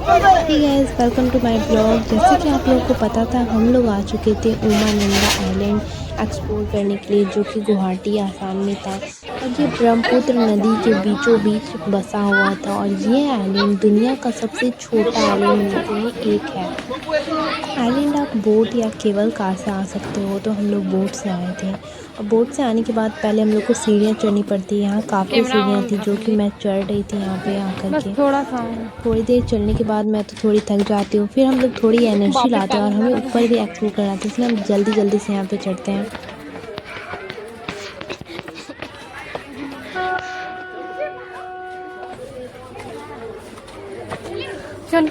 Hey guys, welcome to my blog. जैसे कि आप लोगों को पता था, हम लोग आ चुके थे उमानंदा आइलैंड एक्सप्लोर करने के लिए, जो कि गुवाहाटी आसाम में था। और ये ब्रह्मपुत्र नदी के बीचों बीच बसा हुआ था। और ये आइलैंड दुनिया का सबसे छोटा आइलैंड में से एक है। आइलैंड आप बोट या केवल कार से आ सकते हो, तो हम लोग बोट से आए थे। और बोट से आने के बाद पहले हम लोग को सीढ़ियाँ चढ़नी पड़ती है। यहाँ काफ़ी सीढ़ियाँ थी, जो कि मैं चढ़ रही थी यहाँ पे आकर के। थोड़ी देर चलने के बाद मैं तो थोड़ी थक जाती हूँ। फिर हम लोग थोड़ी एनर्जी लाते हैं और हमें ऊपर भी एक्सप्लोर करना था, इसलिए हम जल्दी जल्दी से यहाँ पे चढ़ते हैं। चल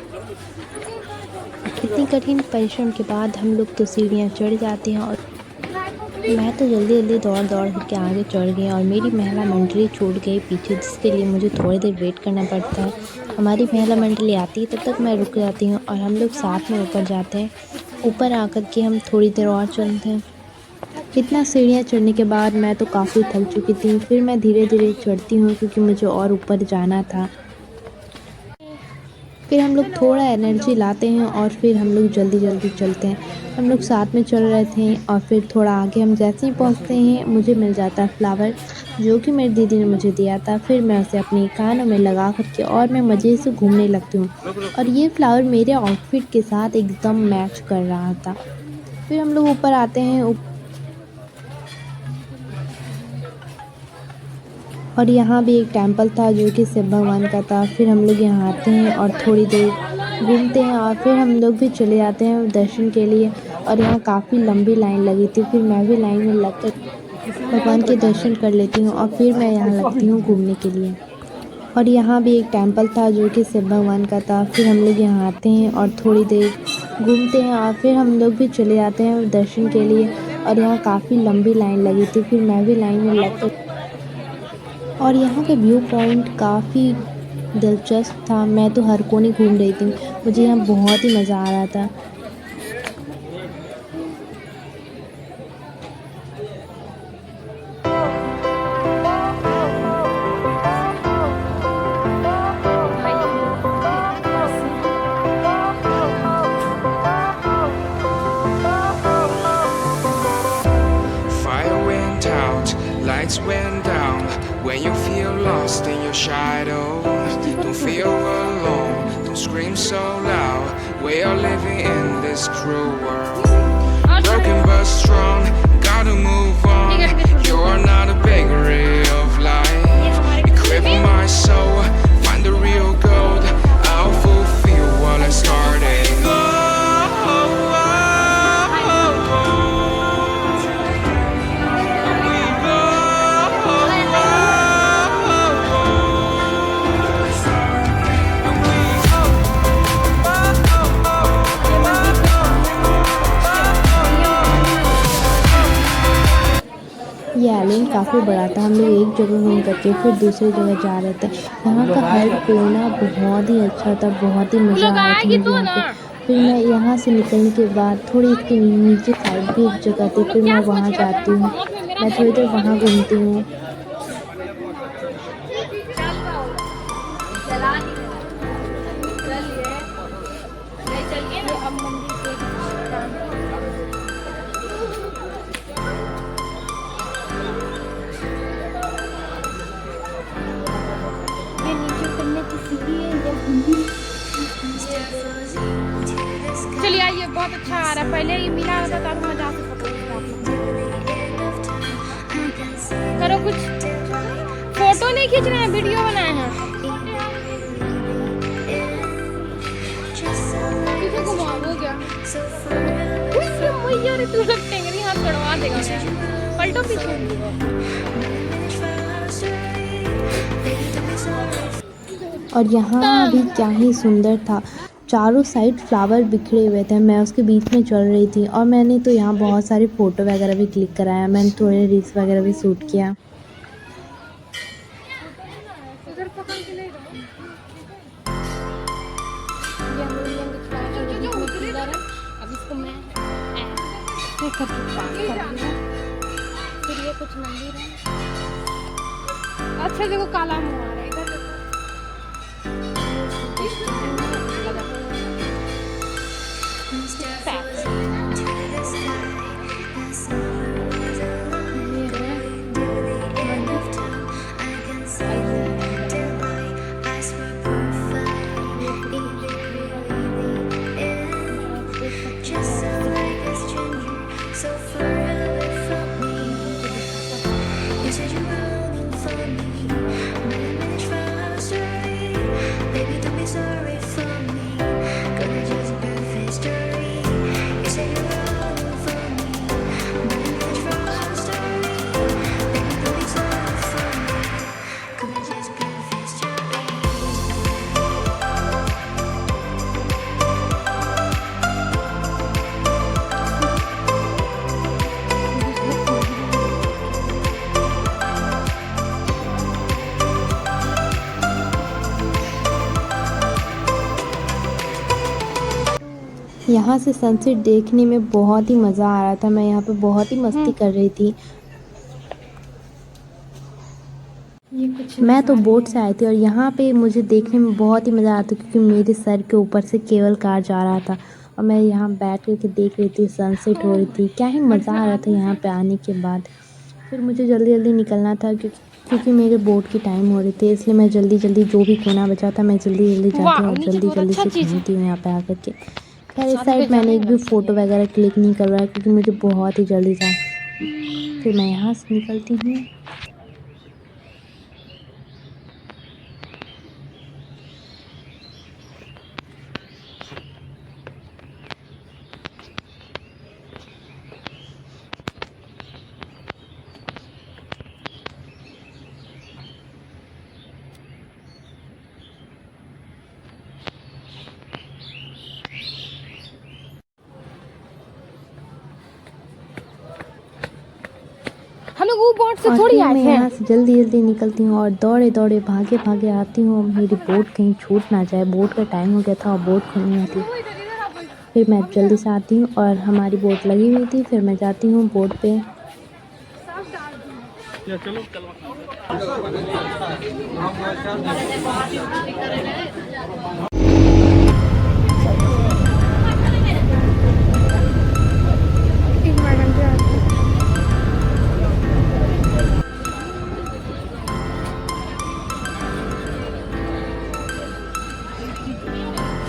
इतनी कठिन परिश्रम के बाद हम लोग तो सीढ़ियाँ चढ़ जाते हैं। और मैं तो जल्दी जल्दी दौड़ दौड़ करके आगे चढ़ गई और मेरी महिला मंडली छूट गई पीछे, जिसके लिए मुझे थोड़ी देर वेट करना पड़ता है। हमारी महिला मंडली आती है, तब तक मैं रुक जाती हूँ और हम लोग साथ में ऊपर जाते हैं। ऊपर आकर के हम थोड़ी देर और चलते हैं। इतना सीढ़ियाँ चढ़ने के बाद मैं तो काफ़ी थक चुकी थी। फिर मैं धीरे धीरे चढ़ती हूँ, क्योंकि मुझे और ऊपर जाना था। फिर हम लोग थोड़ा एनर्जी लाते हैं और फिर हम लोग जल्दी जल्दी चलते हैं। हम लोग साथ में चल रहे थे और फिर थोड़ा आगे हम जैसे ही पहुंचते हैं, मुझे मिल जाता है फ्लावर, जो कि मेरी दीदी ने मुझे दिया था। फिर मैं उसे अपने कानों में लगा करके और मैं मज़े से घूमने लगती हूँ। और ये फ्लावर मेरे आउटफिट के साथ एकदम मैच कर रहा था। फिर हम लोग ऊपर आते हैं और यहाँ भी एक टेंपल था, जो कि शिव भगवान का था। फिर हम लोग यहाँ आते हैं और थोड़ी देर घूमते हैं और फिर हम लोग भी चले जाते हैं दर्शन के लिए। और यहाँ काफ़ी लंबी लाइन लगी थी, फिर मैं भी लाइन में लगकर भगवान के दर्शन कर लेती हूँ और फिर मैं यहाँ लगती हूँ घूमने के लिए। और यहाँ भी एक टेंपल था, जो कि शिव भगवान का था। फिर हम लोग यहाँ आते हैं और थोड़ी देर घूमते हैं और फिर हम लोग भी चले जाते हैं दर्शन के लिए। और यहाँ काफ़ी लंबी लाइन लगी थी, फिर मैं भी लाइन में लगकर। और यहाँ का व्यू पॉइंट काफ़ी दिलचस्प था। मैं तो हर कोने घूम रही थी, मुझे यहाँ बहुत ही मज़ा आ रहा था। Fire went out, lights went down. When you feel lost in your shadow, don't feel alone, don't scream so loud. We are living in this cruel world. Broken but strong, gotta move on. You are not a bakery of life. Equip my soul, find the real gold. I'll fulfill what I started. ये island काफ़ी बड़ा था। हम लोग एक जगह घूम करके फिर दूसरी जगह जा रहे थे। यहाँ का हर कोना बहुत ही अच्छा था, बहुत ही मज़ा आ रहा था मुझे यहाँ पे। फिर मैं यहाँ से निकलने के बाद थोड़ी इसके नीचे साइड भी एक जगह थी, फिर मैं वहाँ जाती हूँ। मैं थोड़ी देर वहाँ घूमती हूँ। चलिए आइए, बहुत अच्छा आ रहा है। पहले ये मिला होता तो आप मजा से फोटो करो। कुछ फोटो नहीं खींचना है, वीडियो बनाए हैं। पीछे घुमाओ, हो गया। यार तू सब टेंगरी हाथ पड़वा देगा। पलटो पीछे। और यहाँ भी क्या ही सुंदर था, चारों साइड फ्लावर बिखरे हुए थे। मैं उसके बीच में चल रही थी और मैंने तो यहाँ बहुत सारे फ़ोटो वगैरह भी क्लिक कराया। मैंने थोड़े रील्स वगैरह भी शूट किया। फिर ये कुछ मंदिर है। अच्छा देखो, काला मुँह आ रहा है इधर देखो। यहाँ से सनसेट देखने में बहुत ही मज़ा आ रहा था। मैं यहाँ पे बहुत ही मस्ती कर रही थी। ये कुछ मैं तो बोट से आई थी और यहाँ पे मुझे देखने में बहुत ही मज़ा आ रहा था क्योंकि मेरे सर के ऊपर से केबल कार जा रहा था और मैं यहाँ बैठ कर के देख रही थी, सनसेट हो रही थी। क्या ही मज़ा आ रहा था यहाँ पे आने के बाद। फिर मुझे जल्दी जल्दी निकलना था क्योंकि मेरे बोट की टाइम हो रही थी, इसलिए मैं जल्दी जल्दी जो भी कोना बचा था मैं जल्दी जल्दी जाती वाह, हूँ और नीचे जल्दी बहुत जल्दी अच्छा से चीज़ है। घूमती हूँ यहाँ पे आकर के। खैर इस छत पे साइड मैंने एक जाने भी का। फ़ोटो वगैरह क्लिक नहीं करवाया क्योंकि मुझे बहुत ही जल्दी था। फिर मैं यहाँ से निकलती हूँ। हम लोग वो बोट से और थोड़ी फिर आए मैं थे। यहाँ से जल्दी जल्दी निकलती हूँ और दौड़े दौड़े भागे भागे आती हूँ। मेरी बोट कहीं छूट ना जाए, बोट का टाइम हो गया था और बोट खुलनी होती। फिर मैं जल्दी से आती हूँ और हमारी बोट लगी हुई थी। फिर मैं जाती हूँ बोट पे। एक मैडम जी आती हैं।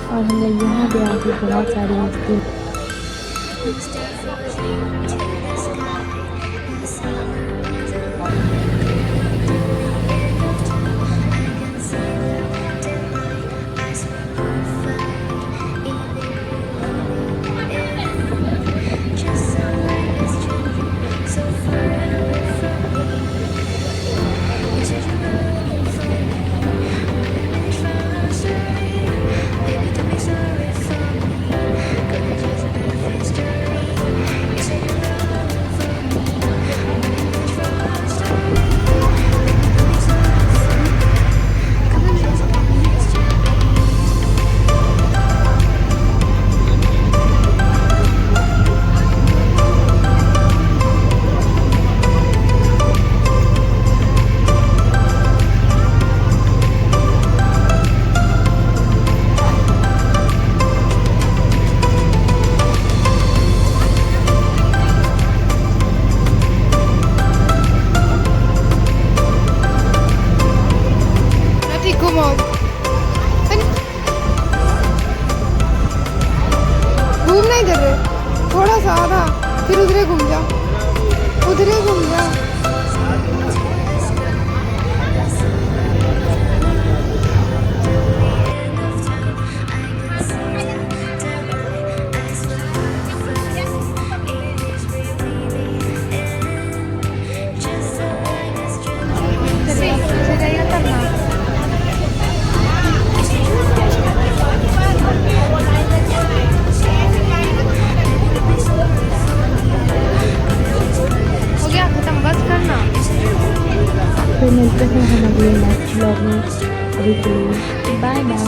और हम लोग यहाँ पे आके बहुत सारी मस्ती। ठीक घुमाओ। घूमना इधर है, थोड़ा सा आधा, फिर उधरे घूम जा, उधरे घूम जा। हो गया खत्म, बस करना। फिर मिलते हैं हम अगले नेक्स्ट ब्लॉग में। अभी के लिए बाय बाय।